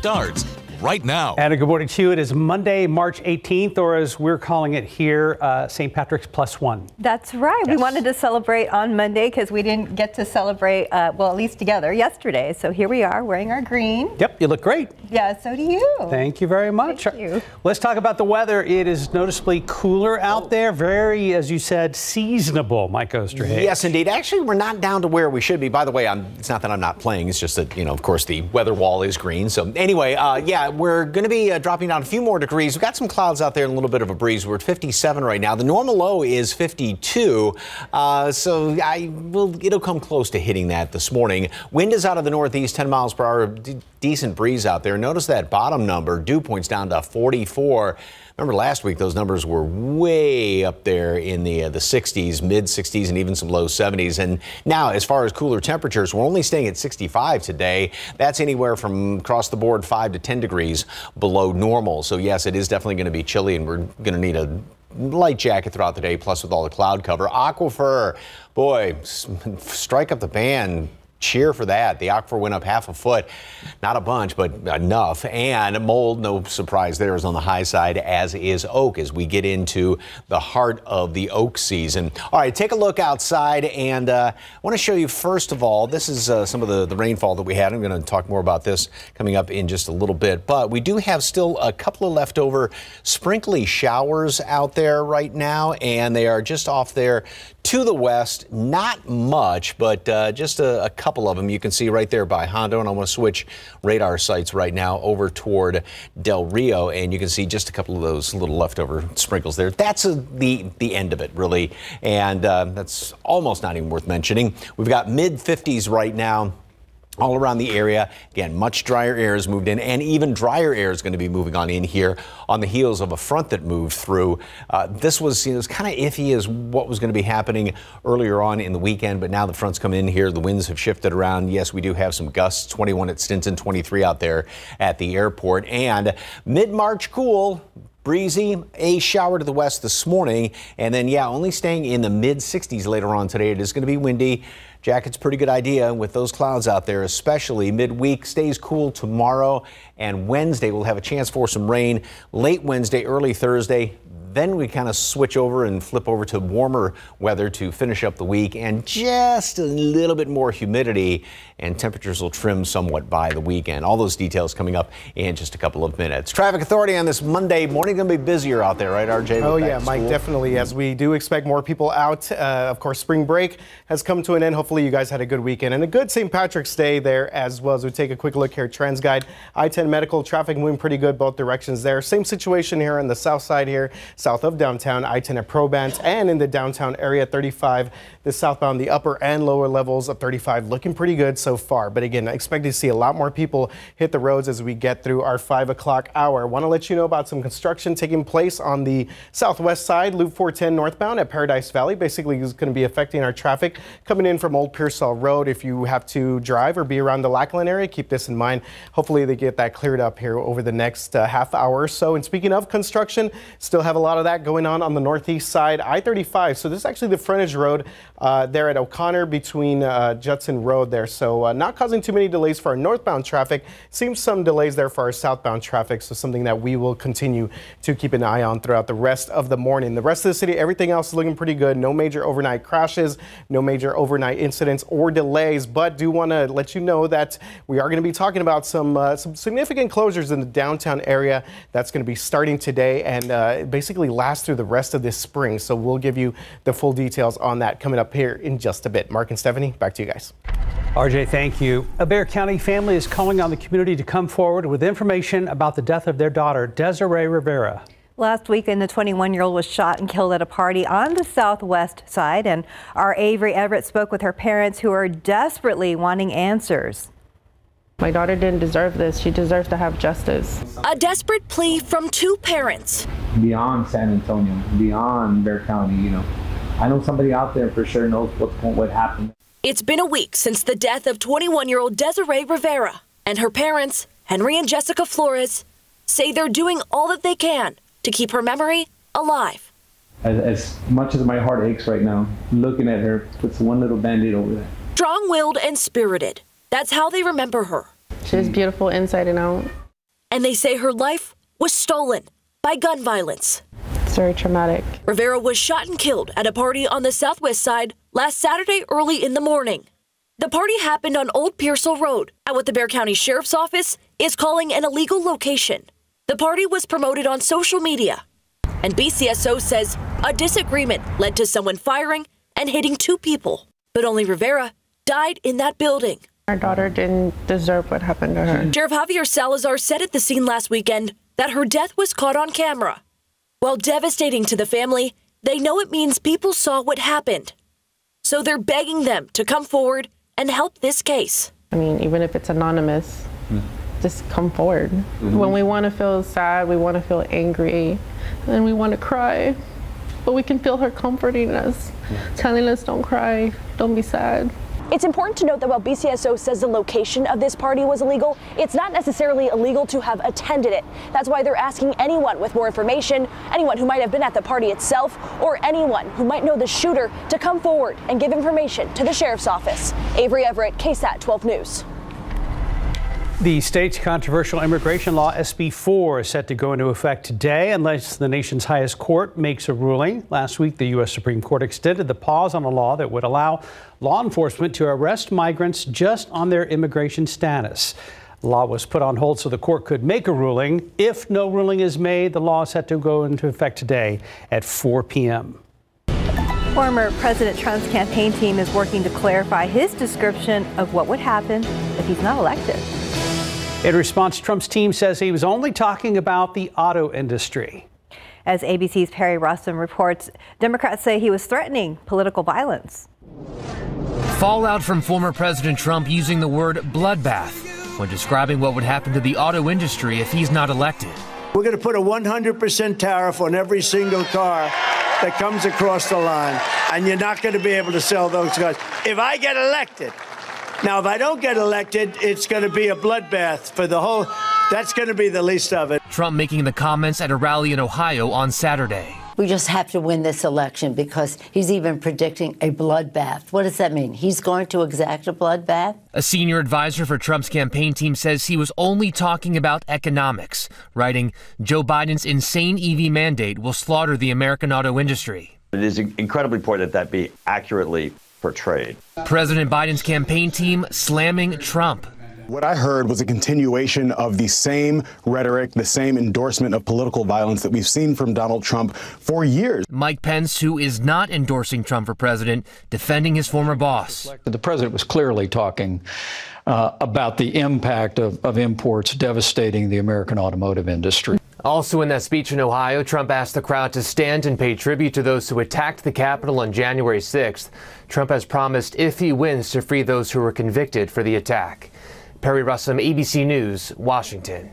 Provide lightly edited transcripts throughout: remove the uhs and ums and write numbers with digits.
starts right now. And a good morning to you. It is Monday, March 18th, or as we're calling it here, St. Patrick's +1. That's right. Yes. We wanted to celebrate on Monday because we didn't get to celebrate, well, at least together yesterday. So here we are wearing our green. Yep, you look great. Yeah, so do you. Thank you very much. Thank you. Let's talk about the weather. It is noticeably cooler out there. Very, as you said, seasonable, Mike Osterhage. Yes, indeed. Actually, we're not down to where we should be. By the way, it's not that I'm not playing. It's just that, of course, the weather wall is green. So anyway, yeah, we're going to be dropping down a few more degrees. We've got some clouds out there and a little bit of a breeze. We're at 57 right now. The normal low is 52. So it'll come close to hitting that this morning. Wind is out of the northeast, 10 miles per hour. Decent breeze out there. Notice that bottom number, dew points down to 44. Remember last week, those numbers were way up there in the 60s, mid 60s, and even some low 70s. And now, as far as cooler temperatures, we're only staying at 65 today. That's anywhere from across the board 5 to 10 degrees below normal. So yes, it is definitely going to be chilly, and we're going to need a light jacket throughout the day, plus with all the cloud cover. Aquifer, boy, strike up the band. Cheer for that. The aquifer went up half a foot. Not a bunch, but enough. And mold, no surprise there, is on the high side, as is oak, as we get into the heart of the oak season. All right, take a look outside, and I want to show you, first of all, this is some of the rainfall that we had. I'm going to talk more about this coming up in just a little bit. But we do have still a couple of leftover sprinkly showers out there right now, and they are just off there to the west. Not much, but just a couple of them you can see right there by Hondo. And I want to switch radar sites right now over toward Del Rio, and you can see just a couple of those little leftover sprinkles there. That's the end of it, really, and that's almost not even worth mentioning. We've got mid 50s right now all around the area. Again, much drier air has moved in, and even drier air is going to be moving on in here on the heels of a front that moved through. This was, it was kind of iffy as what was going to be happening earlier on in the weekend, but now the front's come in here. The winds have shifted around. Yes, we do have some gusts, 21 at Stinson, 23 out there at the airport, and mid-March cool. Breezy, a shower to the west this morning, and then, yeah, only staying in the mid-60s later on today. It is going to be windy. Jacket's a pretty good idea with those clouds out there, especially midweek. Stays cool tomorrow, and Wednesday we'll have a chance for some rain late Wednesday, early Thursday. Then we kind of switch over and flip over to warmer weather to finish up the week, and just a little bit more humidity, and temperatures will trim somewhat by the weekend. All those details coming up in just a couple of minutes. Traffic Authority on this Monday morning, going to be busier out there, right, RJ? Oh yeah, Mike, definitely. As we do expect more people out. Of course, spring break has come to an end. Hopefully you guys had a good weekend and a good St. Patrick's Day there as well. As we take a quick look here, TransGuide, I-10 medical traffic moving pretty good both directions there. Same situation here on the south side here, south of downtown, I-10 at Probant, and in the downtown area, 35, the southbound, the upper and lower levels of 35 looking pretty good so far. But again, I expect to see a lot more people hit the roads as we get through our 5 o'clock hour. I want to let you know about some construction taking place on the southwest side, Loop 410 northbound at Paradise Valley. Basically, is going to be affecting our traffic coming in from Old Pearsall Road. If you have to drive or be around the Lackland area, keep this in mind. Hopefully they get that cleared up here over the next half hour or so. And speaking of construction, still have a lot of that going on the northeast side, I-35. So this is actually the frontage road there at O'Connor between Judson Road there. So not causing too many delays for our northbound traffic. Seems some delays there for our southbound traffic. So something that we will continue to keep an eye on throughout the rest of the morning. The rest of the city, everything else is looking pretty good. No major overnight crashes, no major overnight incidents or delays. But do want to let you know that we are going to be talking about some significant closures in the downtown area. That's going to be starting today and basically last through the rest of this spring. So we'll give you the full details on that coming up here in just a bit. Mark and Stephanie, back to you guys. RJ, thank you. A Bexar County family is calling on the community to come forward with information about the death of their daughter, Desiree Rivera. Last weekend, the 21-year-old was shot and killed at a party on the southwest side, and our Avery Everett spoke with her parents, who are desperately wanting answers. My daughter didn't deserve this. She deserves to have justice. A desperate plea from two parents. Beyond San Antonio, beyond Bexar County, I know somebody out there for sure knows what happened. It's been a week since the death of 21-year-old Desiree Rivera, and her parents, Henry and Jessica Flores, say they're doing all that they can to keep her memory alive. As much as my heart aches right now, looking at her puts one little Band-Aid over there. Strong-willed and spirited. That's how they remember her. She's beautiful inside and out. and they say her life was stolen by gun violence. It's very traumatic. Rivera was shot and killed at a party on the southwest side last Saturday early in the morning. The party happened on Old Pearsall Road at what the Bexar County Sheriff's Office is calling an illegal location. The party was promoted on social media, and BCSO says a disagreement led to someone firing and hitting 2 people. But only Rivera died in that building. Our daughter didn't deserve what happened to her. Sheriff Javier Salazar said at the scene last weekend that her death was caught on camera. While devastating to the family, they know it means people saw what happened. So they're begging them to come forward and help this case. I mean, even if it's anonymous, just come forward. When we want to feel sad, we want to feel angry, and we want to cry. But we can feel her comforting us, telling us don't cry, don't be sad. It's important to note that while BCSO says the location of this party was illegal, it's not necessarily illegal to have attended it. That's why they're asking anyone with more information, anyone who might have been at the party itself, or anyone who might know the shooter to come forward and give information to the sheriff's office. Avery Everett, KSAT 12 News. The state's controversial immigration law, SB 4, is set to go into effect today unless the nation's highest court makes a ruling. Last week, the U.S. Supreme Court extended the pause on a law that would allow law enforcement to arrest migrants just on their immigration status. The law was put on hold so the court could make a ruling. If no ruling is made, the law is set to go into effect today at 4 p.m. Former President Trump's campaign team is working to clarify his description of what would happen if he's not elected. In response, Trump's team says he was only talking about the auto industry. As ABC's Perry Russum reports, Democrats say he was threatening political violence. Fallout from former President Trump using the word bloodbath when describing what would happen to the auto industry if he's not elected. We're going to put a 100% tariff on every single car that comes across the line, and you're not going to be able to sell those cars if I get elected. Now, if I don't get elected, it's going to be a bloodbath for the whole. That's going to be the least of it. Trump making the comments at a rally in Ohio on Saturday. We just have to win this election because he's even predicting a bloodbath. What does that mean? He's going to exact a bloodbath? A senior advisor for Trump's campaign team says he was only talking about economics, writing, Joe Biden's insane EV mandate will slaughter the American auto industry. It is incredibly important that be accurately portrayed. President Biden's campaign team slamming Trump. What I heard was a continuation of the same rhetoric, the same endorsement of political violence that we've seen from Donald Trump for years. Mike Pence, who is not endorsing Trump for president, defending his former boss. The president was clearly talking about the impact of imports devastating the American automotive industry. Also in that speech in Ohio, Trump asked the crowd to stand and pay tribute to those who attacked the Capitol on January 6th. Trump has promised, if he wins, to free those who were convicted for the attack. Perry Russum, ABC News, Washington.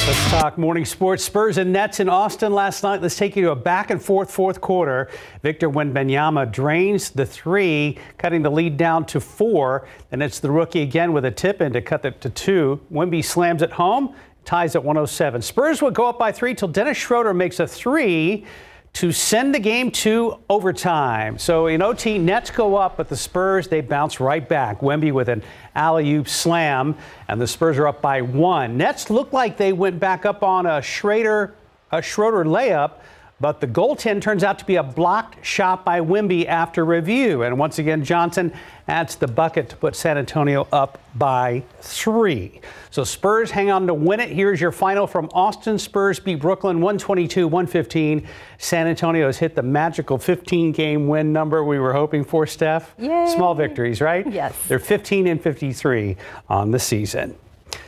Let's talk morning sports. Spurs and Nets in Austin last night. Let's take you to a back-and-forth fourth quarter. Victor Wembanyama drains the three, cutting the lead down to 4. And it's the rookie again with a tip-in to cut it to 2. Wemby slams it home, ties at 107. Spurs would go up by 3 till Dennis Schroeder makes a 3 to send the game to overtime. So in OT, Nets go up, but the Spurs, they bounce right back. Wemby with an alley-oop slam, and the Spurs are up by 1. Nets look like they went back up on a Schroeder layup, but the goaltend turns out to be a blocked shot by Wemby after review. And once again, Johnson adds the bucket to put San Antonio up by 3. So Spurs hang on to win it. Here's your final from Austin. Spurs beat Brooklyn 122-115. San Antonio has hit the magical 15-game win number we were hoping for, Steph. Yay. Small victories, right? Yes. They're 15-53 on the season.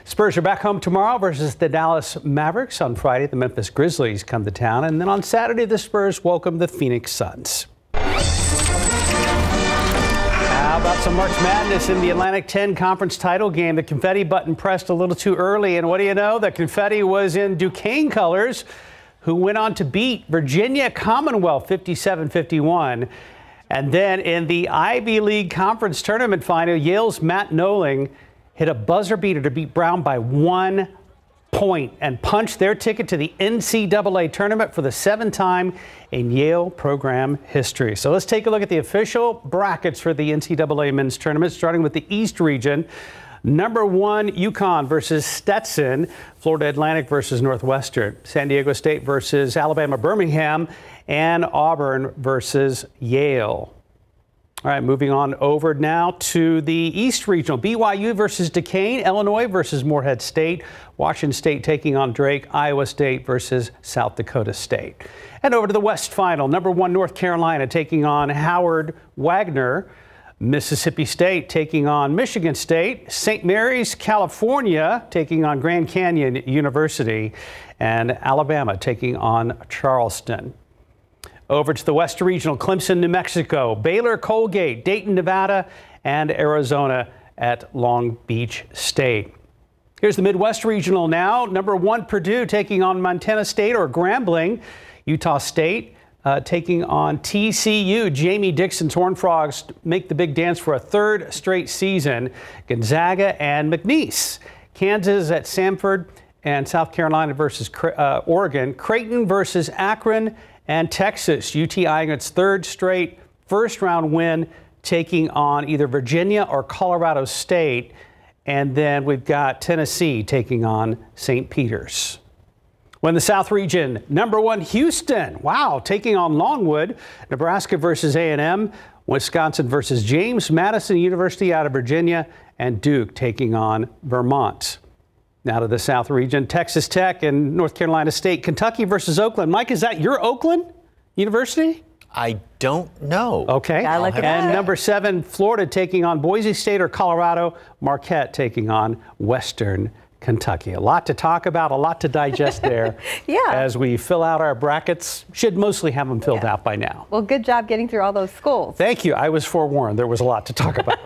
Spurs are back home tomorrow versus the Dallas Mavericks. On Friday, the Memphis Grizzlies come to town. And then on Saturday, the Spurs welcome the Phoenix Suns. How about some March Madness in the Atlantic 10 conference title game? The confetti button pressed a little too early. And what do you know? The confetti was in Duquesne colors, who went on to beat Virginia Commonwealth 57-51. And then in the Ivy League Conference Tournament final, Yale's Matt Noling hit a buzzer beater to beat Brown by 1 point and punched their ticket to the NCAA tournament for the 7th time in Yale program history. So let's take a look at the official brackets for the NCAA men's tournament, starting with the East region. Number 1, UConn versus Stetson. Florida Atlantic versus Northwestern. San Diego State versus Alabama Birmingham. And Auburn versus Yale. All right, moving on over now to the East Regional. BYU versus Duquesne, Illinois versus Morehead State, Washington State taking on Drake, Iowa State versus South Dakota State. And over to the West Final, number 1 North Carolina taking on Howard Wagner, Mississippi State taking on Michigan State, St. Mary's, California taking on Grand Canyon University, and Alabama taking on Charleston. Over to the West Regional, Clemson, New Mexico, Baylor, Colgate, Dayton, Nevada, and Arizona at Long Beach State. Here's the Midwest Regional now. Number 1, Purdue taking on Montana State or Grambling. Utah State taking on TCU. Jamie Dixon's Horned Frogs make the big dance for a 3rd straight season. Gonzaga and McNeese. Kansas at Samford, and South Carolina versus Oregon. Creighton versus Akron. And Texas, UT eyeing its 3rd straight first-round win, taking on either Virginia or Colorado State. And then we've got Tennessee taking on St. Peter's. When the South Region, number 1 Houston, wow, taking on Longwood. Nebraska versus A&M. Wisconsin versus James Madison University out of Virginia. And Duke taking on Vermont. Now to the South Region, Texas Tech and North Carolina State. Kentucky versus Oakland. Mike, is that your Oakland University? I don't know. Okay. And number 7, Florida taking on Boise State or Colorado. Marquette taking on Western Kentucky. A lot to talk about, a lot to digest there. As we fill out our brackets. Should mostly have them filled out by now. Well, good job getting through all those schools. Thank you. I was forewarned. There was a lot to talk about.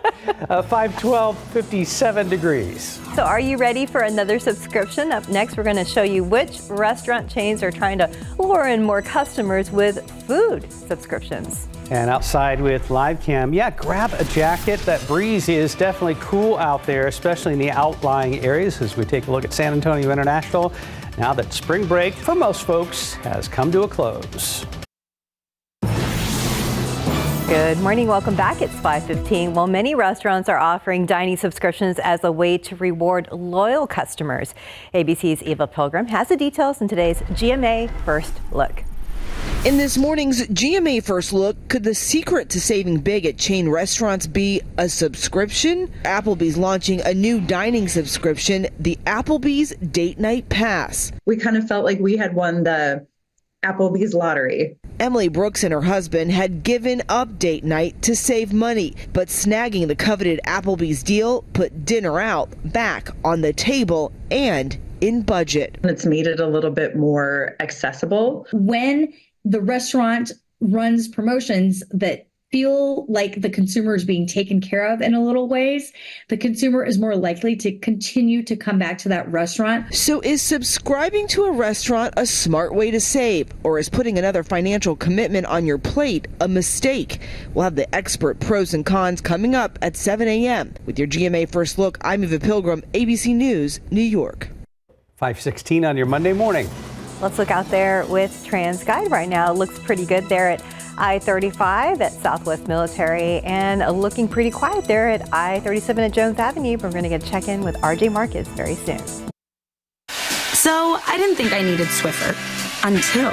512, 57 degrees. So are you ready for another subscription? Up next, we're going to show you which restaurant chains are trying to lure in more customers with food subscriptions. And outside with live cam, grab a jacket. That breeze is definitely cool out there, especially in the outlying areas as we take a look at San Antonio International. Now that spring break for most folks has come to a close. Good morning. Welcome back. It's 5:15. Well, many restaurants are offering dining subscriptions as a way to reward loyal customers. ABC's Eva Pilgrim has the details in today's GMA First Look. In this morning's GMA First Look, could the secret to saving big at chain restaurants be a subscription? Applebee's launching a new dining subscription, the Applebee's Date Night Pass. We kind of felt like we had won the Applebee's lottery. Emily Brooks and her husband had given up date night to save money, but snagging the coveted Applebee's deal put dinner out back on the table and in budget. It's made it a little bit more accessible. When the restaurant runs promotions that feel like the consumer is being taken care of in a little ways, the consumer is more likely to continue to come back to that restaurant. So is subscribing to a restaurant a smart way to save, or is putting another financial commitment on your plate a mistake? We'll have the expert pros and cons coming up at 7 a.m. With your GMA First Look, I'm Eva Pilgrim, ABC News, New York. 5:16 on your Monday morning. Let's look out there with TransGuide right now. It looks pretty good there at I-35 at Southwest Military, and looking pretty quiet there at I-37 at Jones Avenue. We're going to get a check-in with RJ Marcus very soon. So I didn't think I needed Swiffer until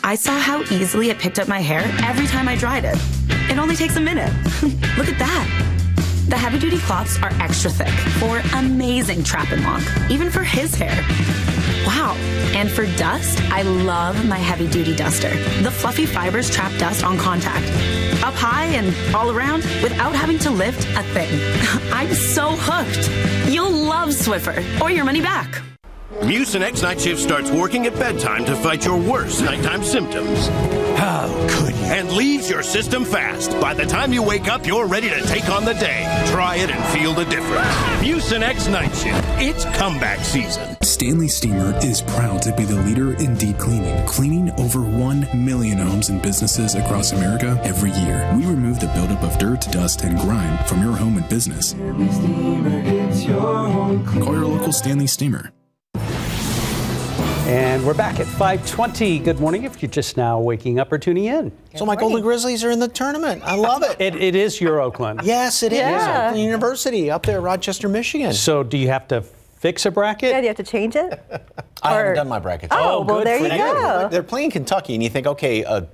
I saw how easily it picked up my hair every time I dried it. It only takes a minute. Look at that. The heavy-duty cloths are extra thick for amazing trap and lock, even for his hair. Wow. And for dust, I love my heavy-duty duster. The fluffy fibers trap dust on contact, up high and all around without having to lift a thing. I'm so hooked. You'll love Swiffer or your money back. Mucinex X Night Shift starts working at bedtime to fight your worst nighttime symptoms. How could you? And leaves your system fast. By the time you wake up, you're ready to take on the day. Try it and feel the difference. Mucinex X Night Shift. It's comeback season. Stanley Steamer is proud to be the leader in deep cleaning, cleaning over 1 million homes and businesses across America every year. We remove the buildup of dirt, dust, and grime from your home and business. Call your local Stanley Steamer. And we're back at 5:20. Good morning if you're just now waking up or tuning in. So my Golden Grizzlies are in the tournament. I love it. It is your Oakland. Yes, it is. Yeah. Oakland University up there, Rochester, Michigan. So do you have to fix a bracket? Yeah, do you have to change it? I haven't done my bracket. Oh, well, good there for you you. go. They're playing Kentucky, and you think, okay, a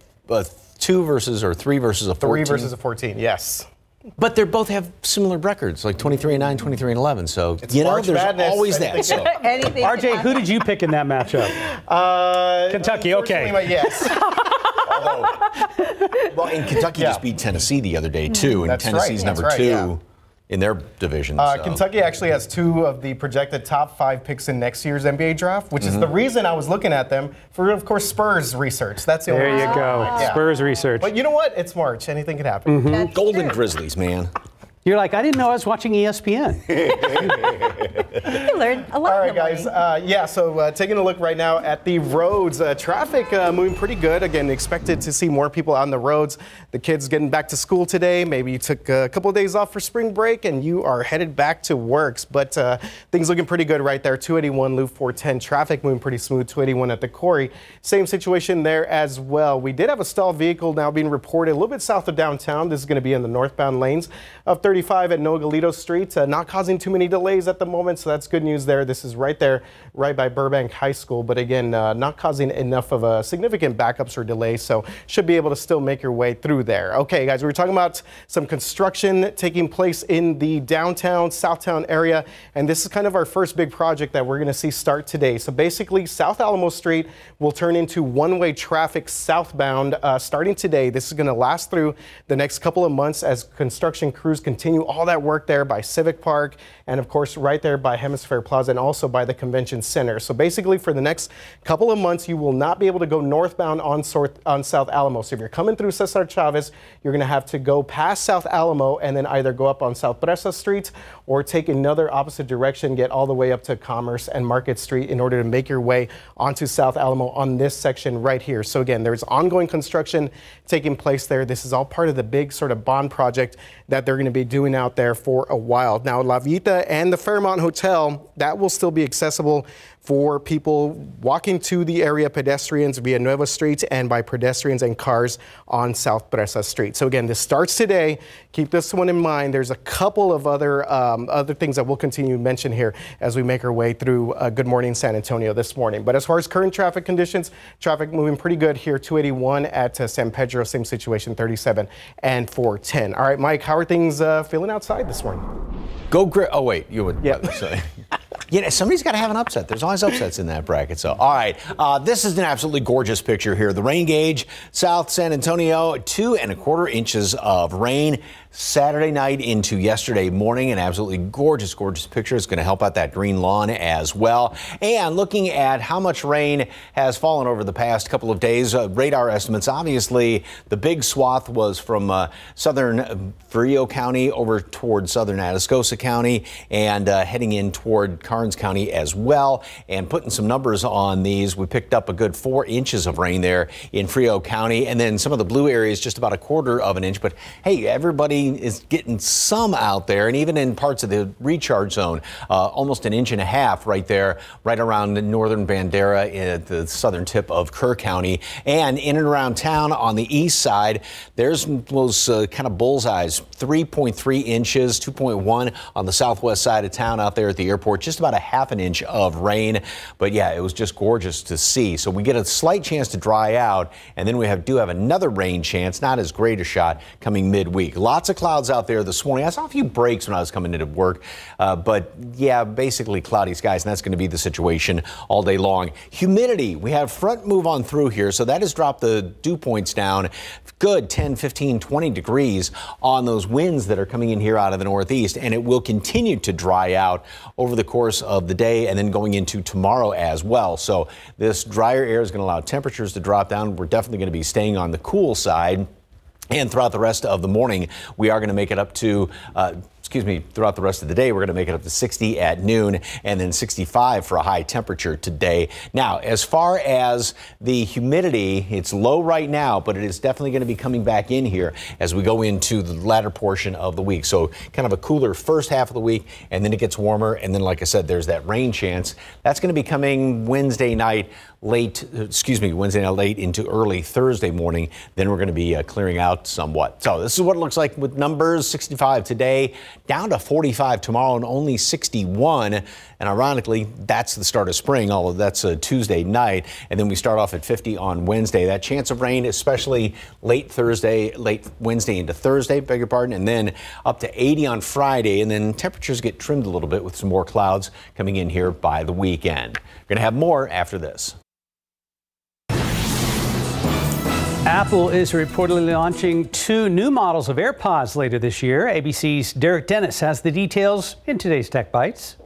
2 versus or 3 versus a 14. 3 versus a 14, yes. But they both have similar records, like 23-9, 23-11. So, you know, March there's Madness. always that. So. Anything RJ, who did you pick in that matchup? Kentucky, okay. Yes. Well, and Kentucky just beat Tennessee the other day, too. And That's Tennessee's right. number That's right, 2 yeah. in their division. So. Kentucky actually has 2 of the projected top 5 picks in next year's NBA draft, which is the reason I was looking at them for, of course, Spurs research. That's the only There you reason. go. Yeah. Spurs research. But you know what? It's March. Anything could happen. Golden Grizzlies, man. You're like, I didn't know I was watching ESPN. You learned a lot. All right, guys. So taking a look right now at the roads. Traffic moving pretty good. Again, expected to see more people on the roads. The kids getting back to school today. Maybe you took a couple of days off for spring break and you are headed back to work. But things looking pretty good right there. 281 Loop 410. Traffic moving pretty smooth. 281 at the Quarry. Same situation there as well. We did have a stalled vehicle now being reported a little bit south of downtown. This is going to be in the northbound lanes of 35 at Nogalito Street. Not causing too many delays at the moment, so that's good news there. This is right there, right by Burbank High School, but again, not causing enough of a significant backups or delays, so should be able to still make your way through there. Okay, guys, we were talking about some construction taking place in the downtown, Southtown area, and this is kind of our first big project that we're going to see start today. So basically, South Alamo Street will turn into one-way traffic southbound starting today. This is going to last through the next couple of months as construction crews continue all that work there by Civic Park and, of course, right there by Hemisphere Plaza and also by the Convention Center. So basically, for the next couple of months, you will not be able to go northbound on South Alamo. So if you're coming through Cesar Chavez, you're going to have to go past South Alamo and then either go up on South Bresa Street or take another opposite direction, get all the way up to Commerce and Market Street in order to make your way onto South Alamo on this section right here. So again, there's ongoing construction taking place there. This is all part of the big sort of bond project that they're going to be doing out there for a while. Now, La Vita and the Fairmont Hotel, that will still be accessible for people walking to the area, pedestrians via Nueva Street and by pedestrians and cars on South Bresa Street. So again, this starts today. Keep this one in mind. There's a couple of other things that we'll continue to mention here as we make our way through Good Morning San Antonio this morning. But as far as current traffic conditions, traffic moving pretty good here. 281 at San Pedro, same situation, 37 and 410. All right, Mike, how are things feeling outside this morning? Oh, wait, you would. Yeah. Yeah, somebody's got to have an upset. There's always upsets in that bracket. So, all right, this is an absolutely gorgeous picture here. The rain gauge, South San Antonio, 2¼ inches of rain Saturday night into yesterday morning. An absolutely gorgeous, gorgeous picture. It's going to help out that green lawn as well. And looking at how much rain has fallen over the past couple of days, radar estimates, obviously the big swath was from southern Frio County over toward southern Atascosa County and heading in toward Karnes County as well. And putting some numbers on these, we picked up a good 4 inches of rain there in Frio County. And then some of the blue areas, just about 1/4 of an inch. But hey, everybody is getting some out there, and even in parts of the recharge zone, almost 1.5 inches right there, right around northern Bandera at the southern tip of Kerr County. And in and around town on the east side, there's those kind of bullseyes, 3.3 inches, 2.1 on the southwest side of town out there at the airport, just about 1/2 inch of rain. But yeah, it was just gorgeous to see. So we get a slight chance to dry out, and then we do have another rain chance, not as great a shot, coming midweek. Lots of clouds out there this morning. I saw a few breaks when I was coming into work, but yeah, basically cloudy skies, and that's going to be the situation all day long. Humidity, we have front move on through here, so that has dropped the dew points down good 10, 15, 20 degrees on those winds that are coming in here out of the northeast, and it will continue to dry out over the course of the day and then going into tomorrow as well. So this drier air is going to allow temperatures to drop down. We're definitely going to be staying on the cool side. And throughout the rest of the morning, we are going to make it up to throughout the rest of the day. We're going to make it up to 60 at noon and then 65 for a high temperature today. Now, as far as the humidity, it's low right now, but it is definitely going to be coming back in here as we go into the latter portion of the week. So kind of a cooler first half of the week, and then it gets warmer. And then, like I said, there's that rain chance. That's going to be coming Wednesday night late into early Thursday morning. Then we're going to be clearing out somewhat. So this is what it looks like with numbers. 65 today, down to 45 tomorrow, and only 61. And ironically, that's the start of spring, although that's a Tuesday night. And then we start off at 50 on Wednesday. That chance of rain, especially late Wednesday into Thursday, beg your pardon, and then up to 80 on Friday. And then temperatures get trimmed a little bit with some more clouds coming in here by the weekend. We're going to have more after this. Apple is reportedly launching 2 new models of AirPods later this year. ABC's Derek Dennis has the details in today's Tech Bites.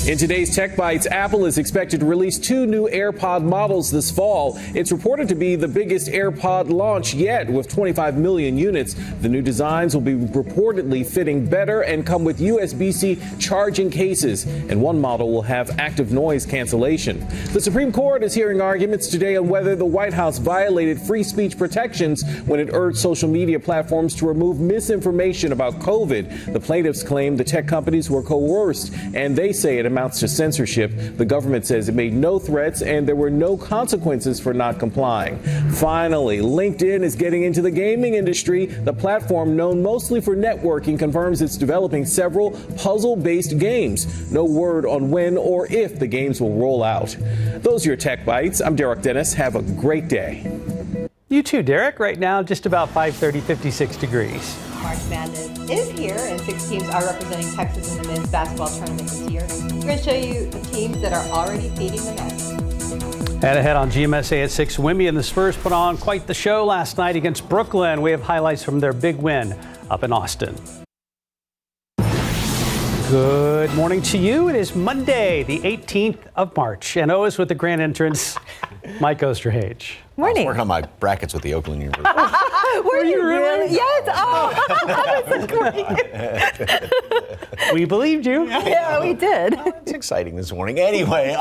In today's Tech Bites, Apple is expected to release 2 new AirPod models this fall. It's reported to be the biggest AirPod launch yet, with 25 million units. The new designs will be reportedly fitting better and come with USB-C charging cases, and one model will have active noise cancellation. The Supreme Court is hearing arguments today on whether the White House violated free speech protections when it urged social media platforms to remove misinformation about COVID. The plaintiffs claim the tech companies were coerced, and they say it amounts to censorship. The government says it made no threats and there were no consequences for not complying. Finally, LinkedIn is getting into the gaming industry. The platform, known mostly for networking, confirms it's developing several puzzle-based games. No word on when or if the games will roll out. Those are your Tech Bites. I'm Derek Dennis. Have a great day. You too, Derek. Right now, just about 5:30, 56 degrees. March Madness is here, and 6 teams are representing Texas in the men's basketball tournament this year. We're going to show you the teams that are already feeding the nest. And ahead on GMSA at 6, Wimby and the Spurs put on quite the show last night against Brooklyn. We have highlights from their big win up in Austin. Good morning to you. It is Monday, the 18th of March, and always with the grand entrance, Mike Osterhage. Morning. I was working on my brackets with the Oakland University. Were you really? Yes. Oh, that was great. We believed you. Yeah, we did. It's exciting this morning. Anyway,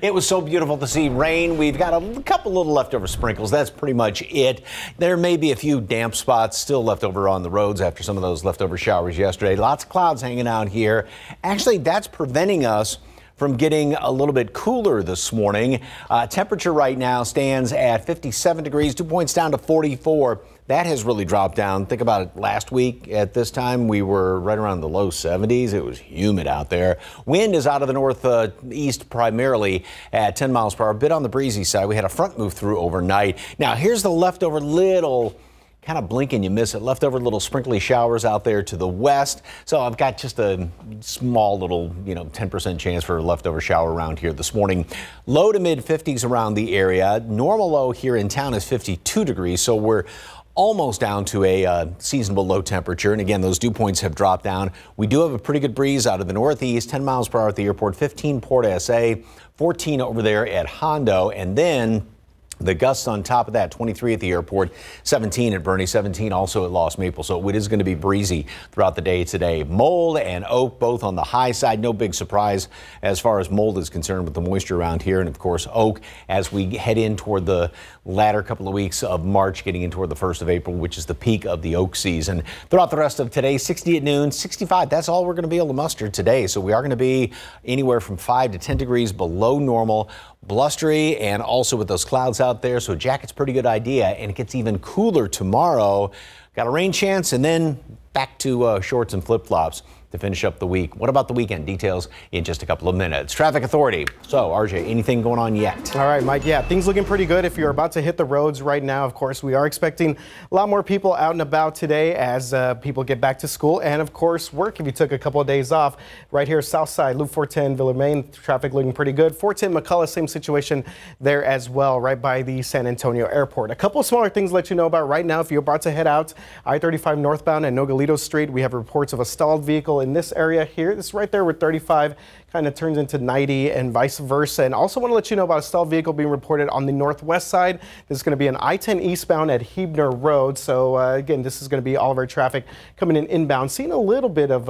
it was so beautiful to see rain. We've got a couple little leftover sprinkles. That's pretty much it. There may be a few damp spots still left over on the roads after some of those leftover showers yesterday. Lots of clouds hanging out here. Actually, that's preventing us from getting a little bit cooler this morning. Temperature right now stands at 57 degrees, 2 points down to 44. That has really dropped down. Think about it. Last week at this time, we were right around the low 70s. It was humid out there. Wind is out of the northeast primarily at 10 miles per hour, a bit on the breezy side. We had a front move through overnight. Now, here's the leftover little kind of blink and you miss it. Leftover little sprinkly showers out there to the west. So I've got just a small little, 10% chance for a leftover shower around here this morning. Low to mid 50s around the area. Normal low here in town is 52 degrees. So we're almost down to a seasonable low temperature. And again, those dew points have dropped down. We do have a pretty good breeze out of the northeast, 10 miles per hour at the airport, 15 Port SA, 14 over there at Hondo. And then the gusts on top of that, 23 at the airport, 17 at Bernie, 17 also at Lost Maple. So it is going to be breezy throughout the day today. Mold and oak both on the high side. No big surprise as far as mold is concerned with the moisture around here. And of course, oak as we head in toward the latter couple of weeks of March, getting in toward the 1st of April, which is the peak of the oak season. Throughout the rest of today, 60 at noon, 65. That's all we're going to be able to muster today. So we are going to be anywhere from 5 to 10 degrees below normal. Blustery and also with those clouds out there, so a jacket's a pretty good idea. And it gets even cooler tomorrow. Got a rain chance and then back to shorts and flip-flops to finish up the week. What about the weekend? Details in just a couple of minutes. Traffic Authority. So, RJ, anything going on yet? All right, Mike. Yeah, things looking pretty good. If you're about to hit the roads right now, of course, we are expecting a lot more people out and about today as people get back to school and, of course, work if you took a couple of days off. Right here, south side, Loop 410, Villa Main, traffic looking pretty good. 410 McCullough, same situation there as well, right by the San Antonio Airport. A couple of smaller things to let you know about right now. If you're about to head out I-35 northbound at Nogalitos Street, we have reports of a stalled vehicle vehicle in this area here. This is right there where 35 kind of turns into 90 and vice versa. And also want to let you know about a stalled vehicle being reported on the northwest side. This is going to be an I-10 eastbound at Hebner Road. So again, this is going to be all of our traffic coming in inbound. Seeing a little bit of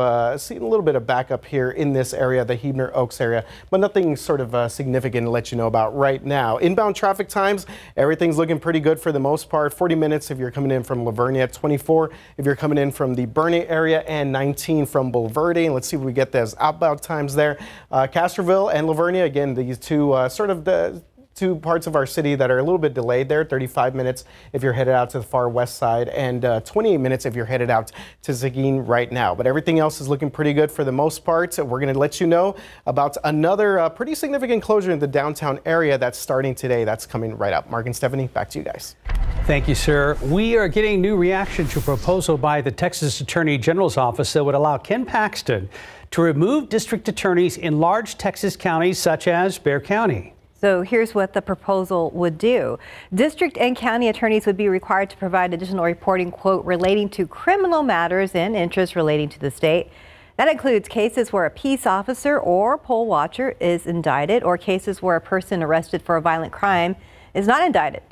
backup here in this area, the Hebner Oaks area, but nothing sort of significant to let you know about right now. Inbound traffic times, everything's looking pretty good for the most part. 40 minutes if you're coming in from Lavernia, 24 if you're coming in from the Bernie area, and 19 from Bulverde. And let's see if we get those outbound times there. Castroville and Lavernia, again, these two the two parts of our city that are a little bit delayed there. 35 minutes if you're headed out to the far west side, and 28 minutes if you're headed out to Seguin right now. But everything else is looking pretty good for the most part. So we're going to let you know about another pretty significant closure in the downtown area that's starting today. That's coming right up. Mark and Stephanie, back to you guys. Thank you, sir. We are getting new reaction to a proposal by the Texas Attorney General's office that would allow Ken Paxton to remove district attorneys in large Texas counties such as Bexar County. So here's what the proposal would do. District and county attorneys would be required to provide additional reporting, quote, relating to criminal matters and interests relating to the state. That includes cases where a peace officer or poll watcher is indicted, or cases where a person arrested for a violent crime is not indicted.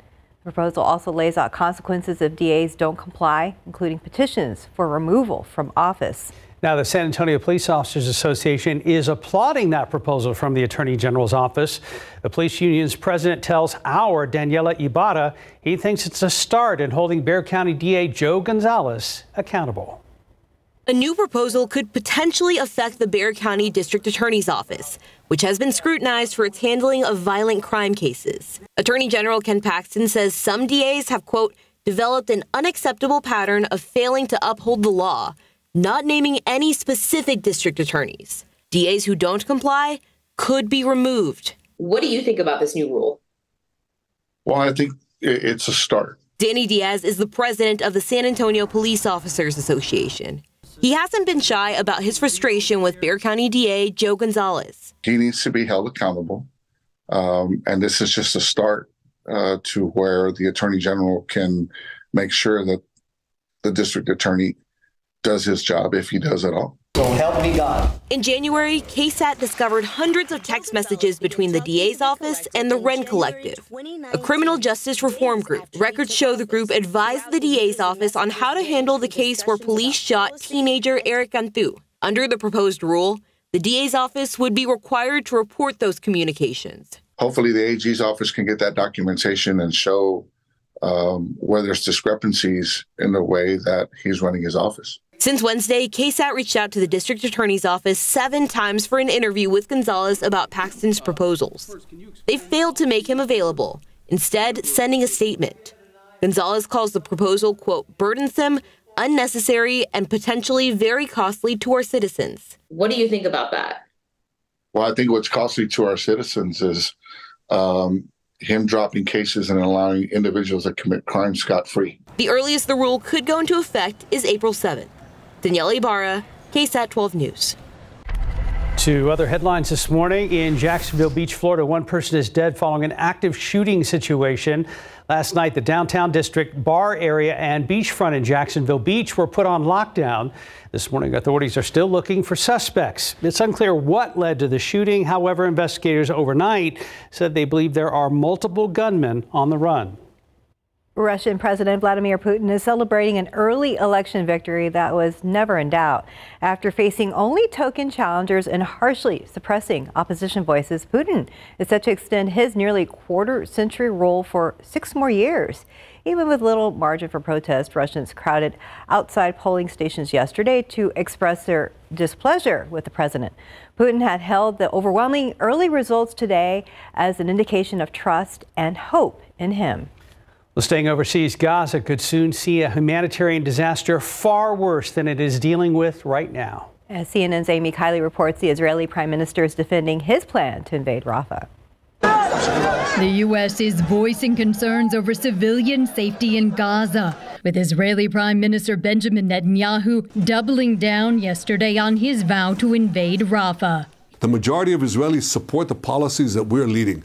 The proposal also lays out consequences if DAs don't comply, including petitions for removal from office. Now, the San Antonio Police Officers Association is applauding that proposal from the Attorney General's office. The police union's president tells our Daniela Ibarra he thinks it's a start in holding Bexar County DA Joe Gonzalez accountable. A new proposal could potentially affect the Bexar County District Attorney's Office, which has been scrutinized for its handling of violent crime cases. Attorney General Ken Paxton says some DAs have, quote, developed an unacceptable pattern of failing to uphold the law, not naming any specific district attorneys. DAs who don't comply could be removed. What do you think about this new rule? Well, I think it's a start. Danny Diaz is the president of the San Antonio Police Officers Association. He hasn't been shy about his frustration with Bexar County DA Joe Gonzalez. He needs to be held accountable. And this is just a start to where the Attorney General can make sure that the district attorney does his job, if he does at all. So help me God. In January, KSAT discovered hundreds of text messages between the DA's office and the Wren Collective, a criminal justice reform group. Records show the group advised the DA's office on how to handle the case where police shot teenager Eric Cantu. Under the proposed rule, the DA's office would be required to report those communications. Hopefully the AG's office can get that documentation and show where there's discrepancies in the way that he's running his office. Since Wednesday, KSAT reached out to the district attorney's office 7 times for an interview with Gonzalez about Paxton's proposals. They failed to make him available, instead sending a statement. Gonzalez calls the proposal, quote, burdensome, unnecessary, and potentially very costly to our citizens. What do you think about that? Well, I think what's costly to our citizens is him dropping cases and allowing individuals that commit crimes scot-free. The earliest the rule could go into effect is April 7th. Daniela Ibarra, KSAT 12 News. Two other headlines this morning. In Jacksonville Beach, Florida, one person is dead following an active shooting situation. Last night, the downtown district, bar area, and beachfront in Jacksonville Beach were put on lockdown. This morning, authorities are still looking for suspects. It's unclear what led to the shooting. However, investigators overnight said they believe there are multiple gunmen on the run. Russian President Vladimir Putin is celebrating an early election victory that was never in doubt. After facing only token challengers and harshly suppressing opposition voices, Putin is set to extend his nearly quarter-century rule for 6 more years. Even with little margin for protest, Russians crowded outside polling stations yesterday to express their displeasure with the president. Putin had hailed the overwhelming early results today as an indication of trust and hope in him. Well, staying overseas, Gaza could soon see a humanitarian disaster far worse than it is dealing with right now. As CNN's Amy Kiley reports, the Israeli prime minister is defending his plan to invade Rafah. The U.S. is voicing concerns over civilian safety in Gaza, with Israeli Prime Minister Benjamin Netanyahu doubling down yesterday on his vow to invade Rafah. The majority of Israelis support the policies that we're leading.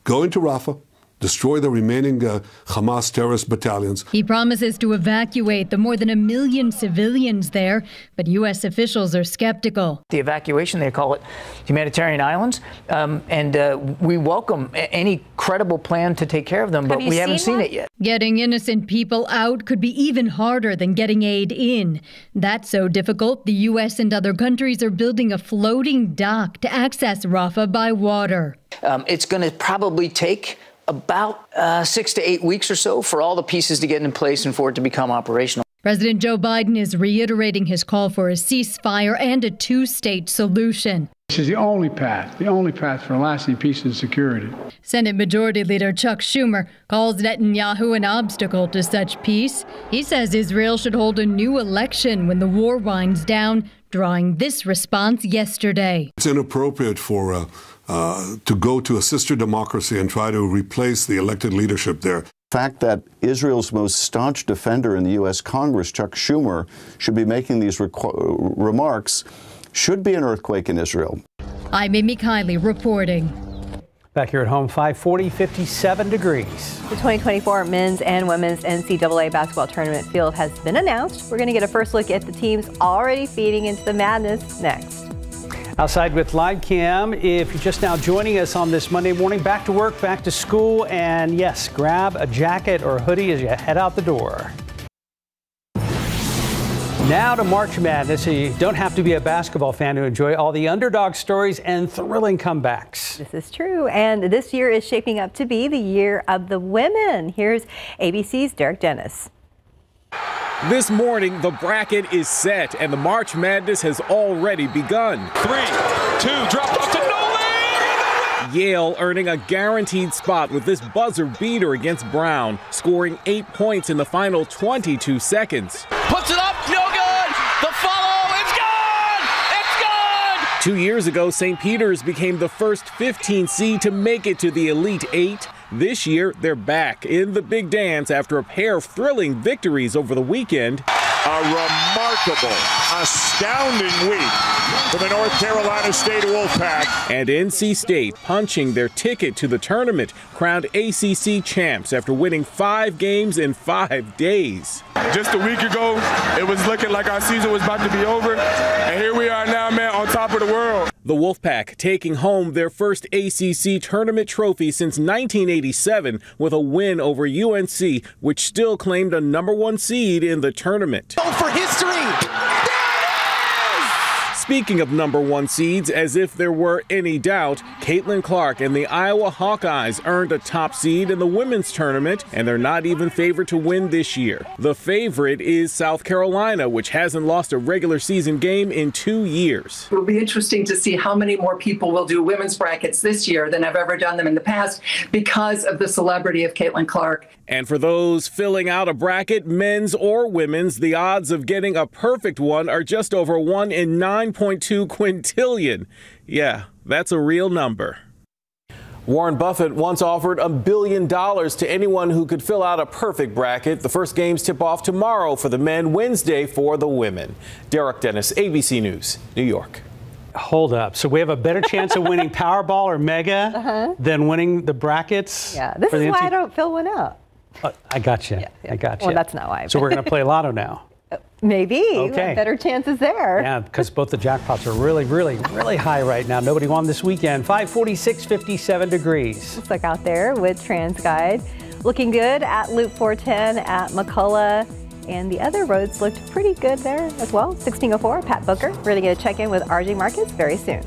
Go into Rafah, destroy the remaining Hamas terrorist battalions. He promises to evacuate the more than 1 million civilians there, but U.S. officials are skeptical. The evacuation, they call it humanitarian islands, and we welcome any credible plan to take care of them, but we haven't seen it yet. Getting innocent people out could be even harder than getting aid in. That's so difficult, the U.S. and other countries are building a floating dock to access Rafah by water. It's going to probably take about 6 to 8 weeks or so for all the pieces to get in place and for it to become operational. President Joe Biden is reiterating his call for a ceasefire and a two-state solution. This is the only path for lasting peace and security. Senate Majority Leader Chuck Schumer calls Netanyahu an obstacle to such peace. He says Israel should hold a new election when the war winds down, drawing this response yesterday. It's inappropriate for to go to a sister democracy and try to replace the elected leadership there. The fact that Israel's most staunch defender in the U.S. Congress, Chuck Schumer, should be making these remarks should be an earthquake in Israel. I'm Amy Kiley reporting. Back here at home, 540, 57 degrees. The 2024 men's and women's NCAA basketball tournament field has been announced. We're going to get a first look at the teams already feeding into the madness next. Outside with Live Cam, if you're just now joining us on this Monday morning, back to work, back to school, and yes, grab a jacket or hoodie as you head out the door. Now to March Madness, so you don't have to be a basketball fan to enjoy all the underdog stories and thrilling comebacks. This is true, and this year is shaping up to be the year of the women. Here's ABC's Derek Dennis. This morning, the bracket is set, and the March Madness has already begun. 3, 2, drop off to Nolan! Yale earning a guaranteed spot with this buzzer beater against Brown, scoring 8 points in the final 22 seconds. Puts it up, no good! The follow, it's good! It's good! 2 years ago, St. Peter's became the first 15 seed to make it to the Elite Eight. This year, they're back in the big dance after a pair of thrilling victories over the weekend. A remarkable, astounding week for the North Carolina State Wolfpack. And NC State punching their ticket to the tournament, crowned ACC champs after winning 5 games in 5 days. Just a week ago, it was looking like our season was about to be over, and here we are now, man, on top of the world. The Wolfpack taking home their first ACC tournament trophy since 1987 with a win over UNC, which still claimed a #1 seed in the tournament. For history! Speaking of #1 seeds, as if there were any doubt, Caitlin Clark and the Iowa Hawkeyes earned a top seed in the women's tournament, and they're not even favored to win this year. The favorite is South Carolina, which hasn't lost a regular season game in 2 years. It will be interesting to see how many more people will do women's brackets this year than have ever done them in the past because of the celebrity of Caitlin Clark. And for those filling out a bracket, men's or women's, the odds of getting a perfect one are just over 1 in 9.2 quintillion. Yeah, that's a real number. Warren Buffett once offered $1 billion to anyone who could fill out a perfect bracket. The first games tip off tomorrow for the men, Wednesday for the women. Derek Dennis, ABC News, New York. Hold up. So we have a better chance of winning Powerball or Mega than winning the brackets? Yeah, this is why I don't fill one out. I got you. I got you. Well, that's not why. So we're going to play Lotto now. Maybe. Okay. Better chances there. Yeah, because both the jackpots are really, really, really high right now. Nobody won this weekend. 546, 57 degrees. Looks like out there with TransGuide. Looking good at Loop 410 at McCullough. And the other roads looked pretty good there as well. 1604, Pat Booker. We're going to get a check-in with RJ Marcus very soon.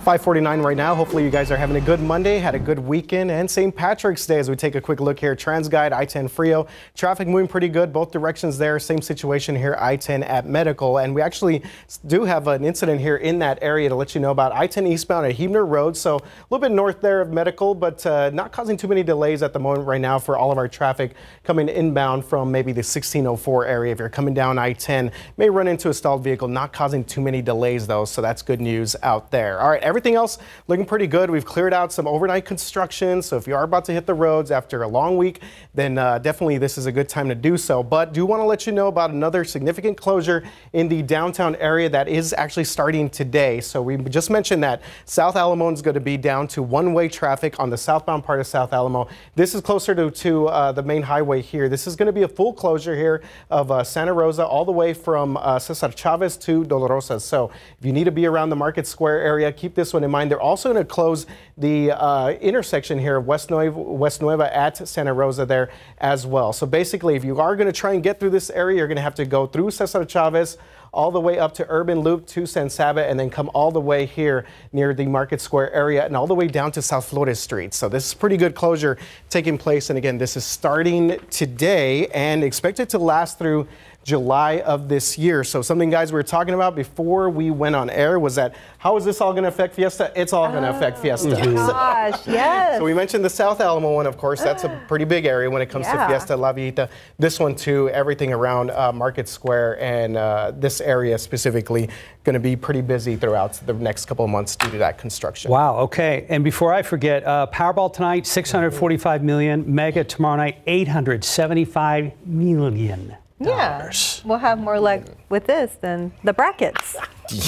5:49 right now. Hopefully you guys are having a good Monday, had a good weekend, and St. Patrick's Day as we take a quick look here. TransGuide, I-10 Frio. Traffic moving pretty good, both directions there. Same situation here, I-10 at Medical. And we actually do have an incident here in that area to let you know about. I-10 eastbound at Huebner Road, so a little bit north there of Medical, but not causing too many delays at the moment right now for all of our traffic coming inbound from maybe the 1604 area. If you're coming down I-10, may run into a stalled vehicle, not causing too many delays though, so that's good news out there. All right. everything else looking pretty good. We've cleared out some overnight construction, so if you are about to hit the roads after a long week, then definitely this is a good time to do so. But do want to let you know about another significant closure in the downtown area that is actually starting today. So we just mentioned that South Alamo is going to be down to one-way traffic on the southbound part of South Alamo. This is closer to the main highway here. This is going to be a full closure here of Santa Rosa all the way from Cesar Chavez to Dolorosa. So if you need to be around the Market Square area, keep this one in mind. They're also going to close the intersection here of West Nueva at Santa Rosa there as well. So basically, if you are going to try and get through this area, you're going to have to go through Cesar Chavez all the way up to Urban Loop to San Saba, and then come all the way here near the Market Square area and all the way down to South Flores Street. So this is pretty good closure taking place. And again, this is starting today and expected to last through July of this year. So something, guys, we were talking about before we went on air was that how is this all going to affect Fiesta? It's all going to affect Fiesta. Gosh, yes. So we mentioned the South Alamo one, of course. That's a pretty big area when it comes to Fiesta La Villita. This one too, everything around Market Square and this area specifically going to be pretty busy throughout the next couple of months due to that construction. Wow. Okay. And before I forget, Powerball tonight, $645 million. Mega tomorrow night, $875 million. Yeah, we'll have more luck with this than the brackets.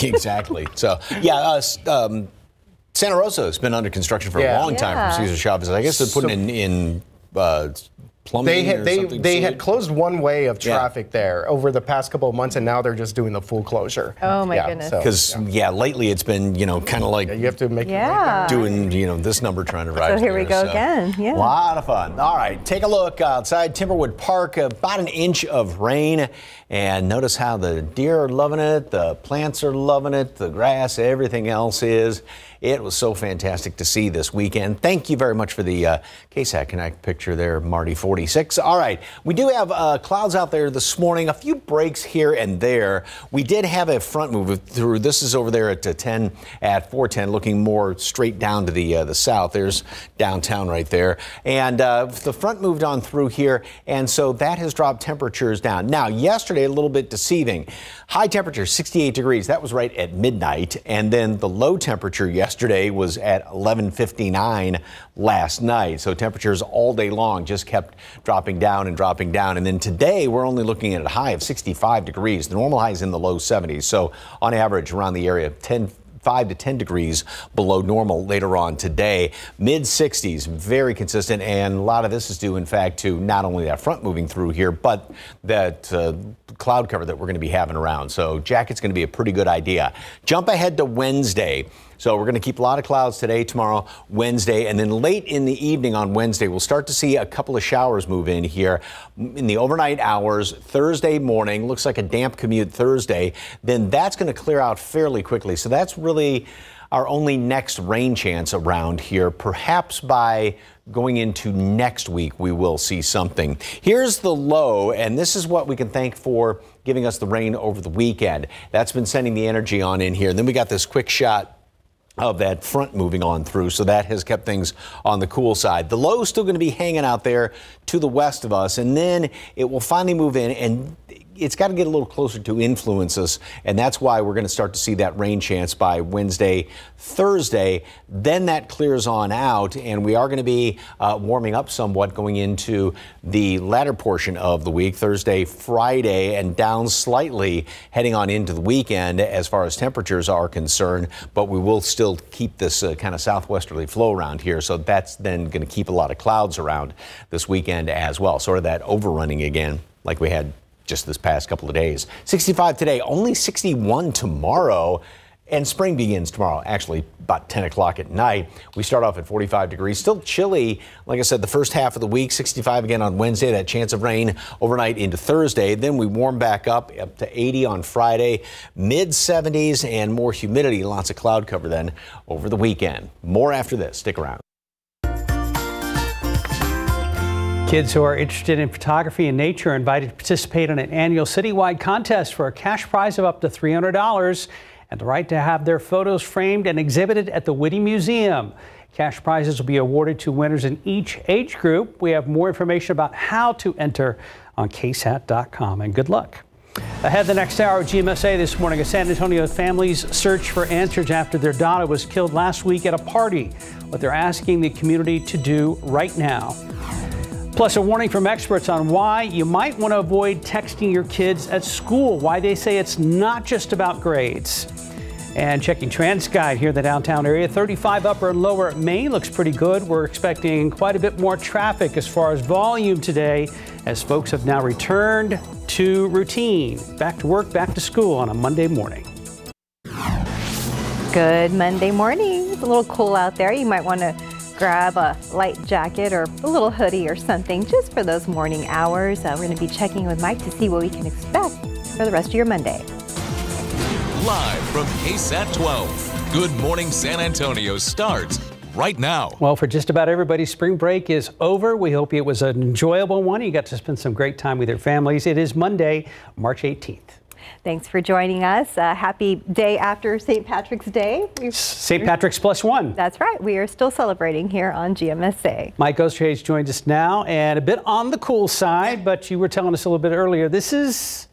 Exactly. So, yeah, Santa Rosa has been under construction for a long time from Cesar Chavez. I guess they're putting in plumbing or something. They had closed one way of traffic there over the past couple of months, and now they're just doing the full closure. Oh my goodness! Because lately it's been kind of like you have to make doing this number trying to ride. So here we go again. Yeah, a lot of fun. All right, take a look outside Timberwood Park. About an inch of rain, and notice how the deer are loving it, the plants are loving it, the grass, everything else is. It was so fantastic to see this weekend. Thank you very much for the KSAT Connect picture there, Marty 46. All right, we do have clouds out there this morning, a few breaks here and there. We did have a front move through. This is over there at 410, looking more straight down to the south. There's downtown right there. And the front moved on through here, and so that has dropped temperatures down. Now, yesterday, a little bit deceiving. High temperature, 68 degrees. That was right at midnight. And then the low temperature yesterday was at 11:59 last night. So temperatures all day long just kept dropping down and dropping down. And then today we're only looking at a high of 65 degrees. The normal high is in the low 70s. So on average around the area, 5 to 10 degrees below normal later on today. Mid 60s, very consistent, and a lot of this is due, in fact, to not only that front moving through here, but that cloud cover that we're going to be having around. So jacket's going to be a pretty good idea. Jump ahead to Wednesday. So we're going to keep a lot of clouds today, tomorrow, Wednesday, and then late in the evening on Wednesday, we'll start to see a couple of showers move in here in the overnight hours. Thursday morning, looks like a damp commute Thursday. Then that's going to clear out fairly quickly. So that's really our only next rain chance around here. Perhaps by going into next week, we will see something. Here's the low, and this is what we can thank for giving us the rain over the weekend. That's been sending the energy on in here. And then we got this quick shot of that front moving on through, so that has kept things on the cool side. The low is still going to be hanging out there to the west of us, and then it will finally move in, and it's got to get a little closer to influence us, and that's why we're going to start to see that rain chance by Wednesday, Thursday. Then that clears on out, and we are going to be warming up somewhat going into the latter portion of the week, Thursday, Friday, and down slightly heading on into the weekend as far as temperatures are concerned, but we will still keep this kind of southwesterly flow around here, so that's then going to keep a lot of clouds around this weekend as well, sort of that overrunning again like we had just this past couple of days. 65 today, only 61 tomorrow, and spring begins tomorrow, actually about 10 o'clock at night. We start off at 45 degrees, still chilly. Like I said, the first half of the week, 65 again on Wednesday, that chance of rain overnight into Thursday. Then we warm back up to 80 on Friday, mid 70s, and more humidity, lots of cloud cover then over the weekend. More after this, stick around. Kids who are interested in photography and nature are invited to participate in an annual citywide contest for a cash prize of up to $300 and the right to have their photos framed and exhibited at the Whitty Museum. Cash prizes will be awarded to winners in each age group. We have more information about how to enter on KSAT.com, and good luck. Ahead the next hour of GMSA this morning, a San Antonio family's search for answers after their daughter was killed last week at a party. What they're asking the community to do right now. Plus a warning from experts on why you might want to avoid texting your kids at school, why they say it's not just about grades. And checking TransGuide here in the downtown area, 35 upper and lower Main looks pretty good. We're expecting quite a bit more traffic as far as volume today, as folks have now returned to routine. Back to work, back to school on a Monday morning. Good Monday morning. It's a little cool out there. You might want to grab a light jacket or a little hoodie or something just for those morning hours. We're going to be checking with Mike to see what we can expect for the rest of your Monday. Live from KSAT 12, Good Morning San Antonio starts right now. Well, for just about everybody, spring break is over. We hope it was an enjoyable one. You got to spend some great time with your families. It is Monday, March 18th. Thanks for joining us. Happy day after St. Patrick's Day. St. Patrick's +1. That's right. We are still celebrating here on GMSA. Mike Osterhage joins us now, and a bit on the cool side, but you were telling us a little bit earlier, this is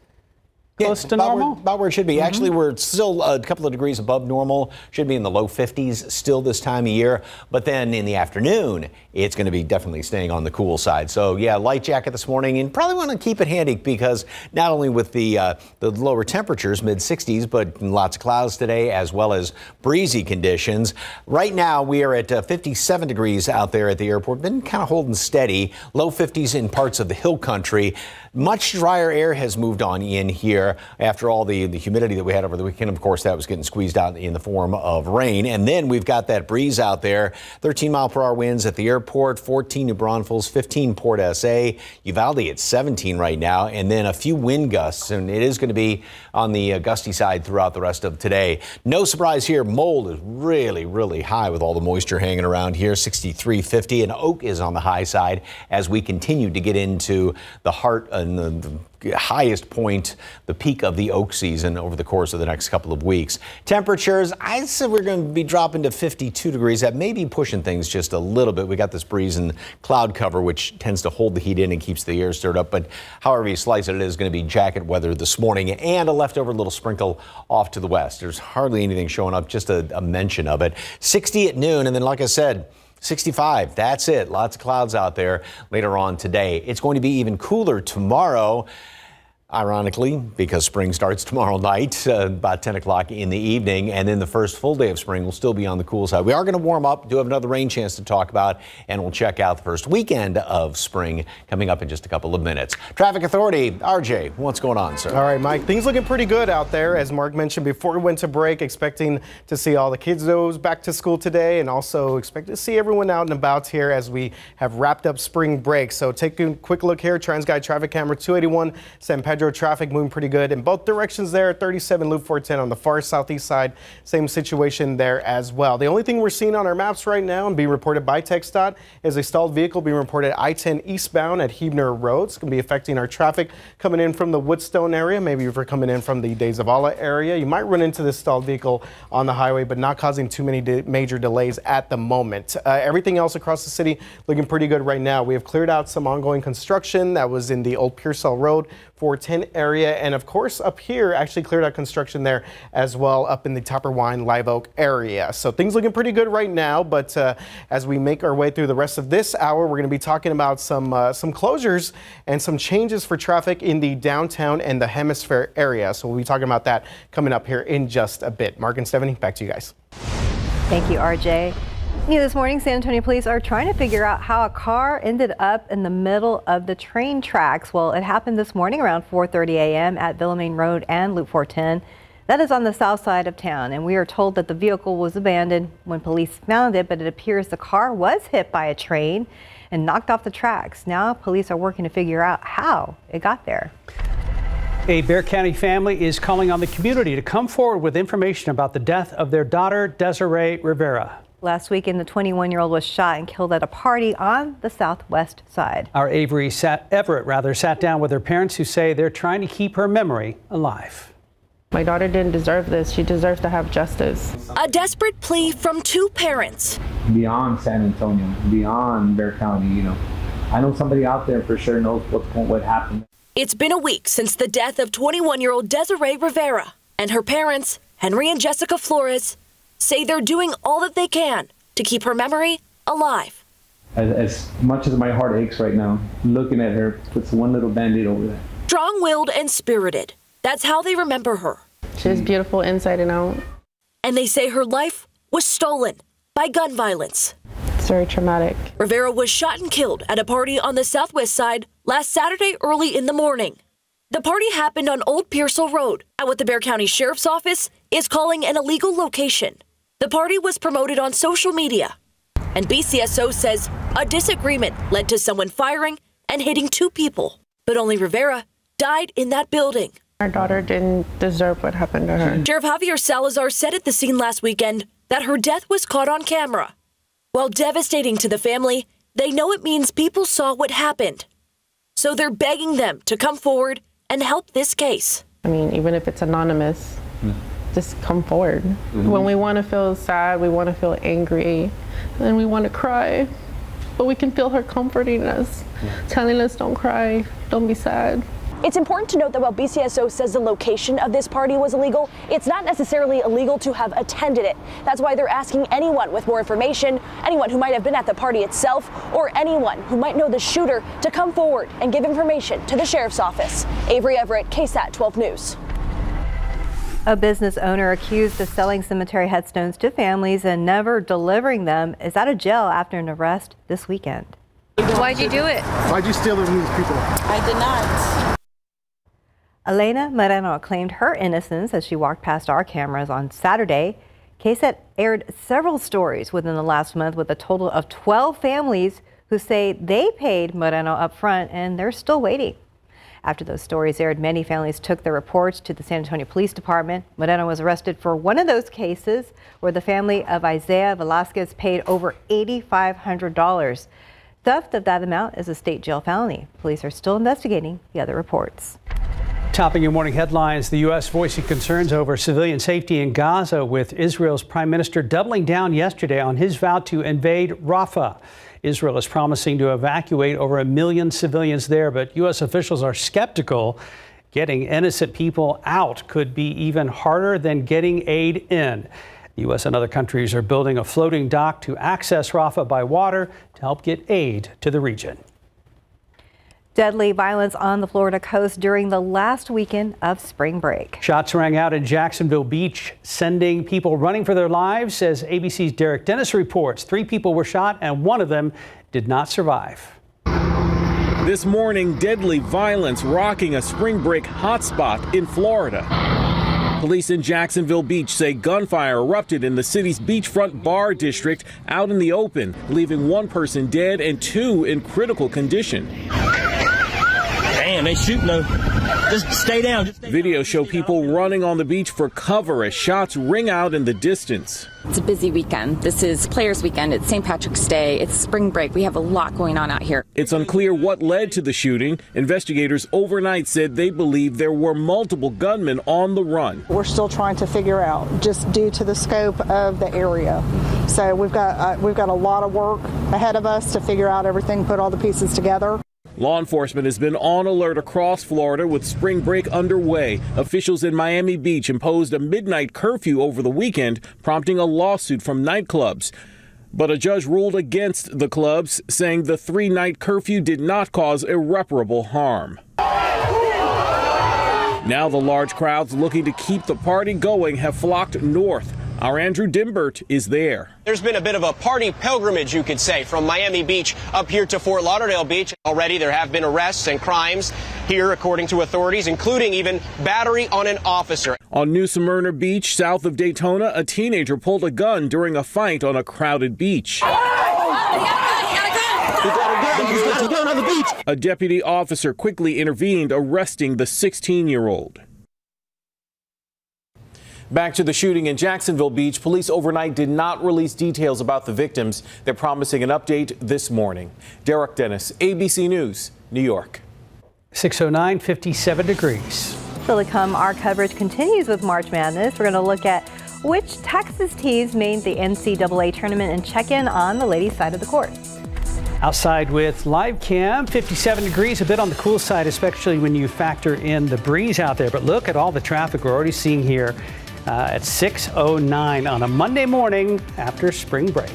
close to normal? About where it should be. Mm-hmm. Actually, we're still a couple of degrees above normal. Should be in the low 50s still this time of year. But then in the afternoon, it's going to be definitely staying on the cool side. So, yeah, light jacket this morning, and probably want to keep it handy because not only with the lower temperatures, mid-60s, but lots of clouds today, as well as breezy conditions. Right now, we are at 57 degrees out there at the airport. Been kind of holding steady. Low 50s in parts of the hill country. Much drier air has moved on in here after all the humidity that we had over the weekend. Of course, that was getting squeezed out in the form of rain. And then we've got that breeze out there. 13-mile-per-hour winds at the airport, 14 New Braunfels, 15 Port SA, Uvalde at 17 right now, and then a few wind gusts. And it is going to be on the gusty side throughout the rest of today. No surprise here. Mold is really, really high with all the moisture hanging around here, 63.50, and oak is on the high side as we continue to get into the heart and the highest point, the peak of the oak season over the course of the next couple of weeks. Temperatures, I said we're going to be dropping to 52 degrees. That may be pushing things just a little bit. We got this breeze and cloud cover, which tends to hold the heat in and keeps the air stirred up. But however you slice it, it is going to be jacket weather this morning and a leftover little sprinkle off to the west. There's hardly anything showing up, just a mention of it. 60 at noon, and then like I said, 65, that's it. Lots of clouds out there later on today. It's going to be even cooler tomorrow, ironically, because spring starts tomorrow night, about 10 o'clock in the evening, and then the first full day of spring will still be on the cool side. We are going to warm up, do have another rain chance to talk about, and we'll check out the first weekend of spring coming up in just a couple of minutes. Traffic Authority, RJ, what's going on, sir? All right, Mike, things looking pretty good out there. As Mark mentioned before we went to break, expecting to see all the kids back to school today, and also expect to see everyone out and about here as we have wrapped up spring break. So take a quick look here. TransGuide traffic camera 281, San Pedro traffic moving pretty good in both directions there. 37 Loop 410 on the far southeast side. Same situation there as well. The only thing we're seeing on our maps right now and being reported by TxDOT is a stalled vehicle being reported I-10 eastbound at Huebner Road. It's going to be affecting our traffic coming in from the Woodstone area. Maybe if you're coming in from the De Zavala area, you might run into this stalled vehicle on the highway, but not causing too many major delays at the moment. Everything else across the city looking pretty good right now. We have cleared out some ongoing construction that was in the old Pearsall Road 410 area, and of course up here actually cleared out construction there as well up in the Topperwine Live Oak area. So things looking pretty good right now, but as we make our way through the rest of this hour, we're going to be talking about some closures and some changes for traffic in the downtown and the Hemisphere area. So we'll be talking about that coming up here in just a bit. Mark and Stephanie, back to you guys. Thank you, RJ. This morning, San Antonio police are trying to figure out how a car ended up in the middle of the train tracks. Well, it happened this morning around 4:30 a.m. at Villamain Road and Loop 410. That is on the south side of town, and we are told that the vehicle was abandoned when police found it, but it appears the car was hit by a train and knocked off the tracks. Now, police are working to figure out how it got there. A Bexar County family is calling on the community to come forward with information about the death of their daughter, Desiree Rivera. Last weekend, the 21-year-old was shot and killed at a party on the southwest side. Our Everett sat down with her parents, who say they're trying to keep her memory alive. My daughter didn't deserve this. She deserves to have justice. A desperate plea from two parents. Beyond San Antonio, beyond Bexar County, I know somebody out there for sure knows what happened. It's been a week since the death of 21-year-old Desiree Rivera, and her parents, Henry and Jessica Flores, say they're doing all that they can to keep her memory alive. As much as my heart aches right now, looking at her puts one little Band-Aid over there. Strong-willed and spirited, that's how they remember her. She's beautiful inside and out. And they say her life was stolen by gun violence. It's very traumatic. Rivera was shot and killed at a party on the southwest side last Saturday early in the morning. The party happened on Old Pearsall Road at what the Bexar County Sheriff's Office is calling an illegal location. The party was promoted on social media, and BCSO says a disagreement led to someone firing and hitting 2 people. But only Rivera died in that building. Our daughter didn't deserve what happened to her. Sheriff Javier Salazar said at the scene last weekend that her death was caught on camera. While devastating to the family, they know it means people saw what happened. So they're begging them to come forward and help this case. I mean, even if it's anonymous, just come forward. When we want to feel sad, we want to feel angry, and we want to cry. But we can feel her comforting us, telling us don't cry, don't be sad. It's important to note that while BCSO says the location of this party was illegal, it's not necessarily illegal to have attended it. That's why they're asking anyone with more information, anyone who might have been at the party itself, or anyone who might know the shooter to come forward and give information to the sheriff's office. Avery Everett, KSAT 12 News. A business owner accused of selling cemetery headstones to families and never delivering them is out of jail after an arrest this weekend. Why'd you do it? Why'd you steal them from these people? I did not. Elena Moreno claimed her innocence as she walked past our cameras on Saturday. KSAT aired several stories within the last month with a total of 12 families who say they paid Moreno up front and they're still waiting. After those stories aired, many families took their reports to the San Antonio Police Department. Moreno was arrested for one of those cases where the family of Isaiah Velasquez paid over $8,500. Theft of that amount is a state jail felony. Police are still investigating the other reports. Topping your morning headlines, the U.S. voicing concerns over civilian safety in Gaza, with Israel's prime minister doubling down yesterday on his vow to invade Rafah. Israel is promising to evacuate over 1 million civilians there, but U.S. officials are skeptical. Getting innocent people out could be even harder than getting aid in. The U.S. and other countries are building a floating dock to access Rafah by water to help get aid to the region. Deadly violence on the Florida coast during the last weekend of spring break. Shots rang out in Jacksonville Beach, sending people running for their lives. As ABC's Derek Dennis reports, 3 people were shot and one of them did not survive. This morning, deadly violence rocking a spring break hotspot in Florida. Police in Jacksonville Beach say gunfire erupted in the city's beachfront bar district out in the open, leaving 1 person dead and 2 in critical condition. Man, they shooting though. Just stay down. Videos show people running on the beach for cover as shots ring out in the distance. It's a busy weekend. This is Players Weekend. It's St. Patrick's Day. It's spring break. We have a lot going on out here. It's unclear what led to the shooting. Investigators overnight said they believe there were multiple gunmen on the run. We're still trying to figure out, just due to the scope of the area. So we've got a lot of work ahead of us to figure out everything, put all the pieces together. Law enforcement has been on alert across Florida with spring break underway. Officials in Miami Beach imposed a midnight curfew over the weekend, prompting a lawsuit from nightclubs. But a judge ruled against the clubs, saying the 3-night curfew did not cause irreparable harm. Now the large crowds looking to keep the party going have flocked north. Our Andrew Dimbert is there. There's been a bit of a party pilgrimage, you could say, from Miami Beach up here to Fort Lauderdale Beach. Already there have been arrests and crimes here, according to authorities, including even battery on an officer. On New Smyrna Beach, south of Daytona, a teenager pulled a gun during a fight on a crowded beach. A deputy officer quickly intervened, arresting the 16-year-old. Back to the shooting in Jacksonville Beach. Police overnight did not release details about the victims. They're promising an update this morning. Derek Dennis, ABC News, New York. 609, 57 degrees. Still to come, our coverage continues with March Madness. We're going to look at which Texas teams made the NCAA tournament and check in on the ladies' side of the court. Outside with live cam, 57 degrees, a bit on the cool side, especially when you factor in the breeze out there. But look at all the traffic we're already seeing here at 6:09 on a Monday morning after spring break.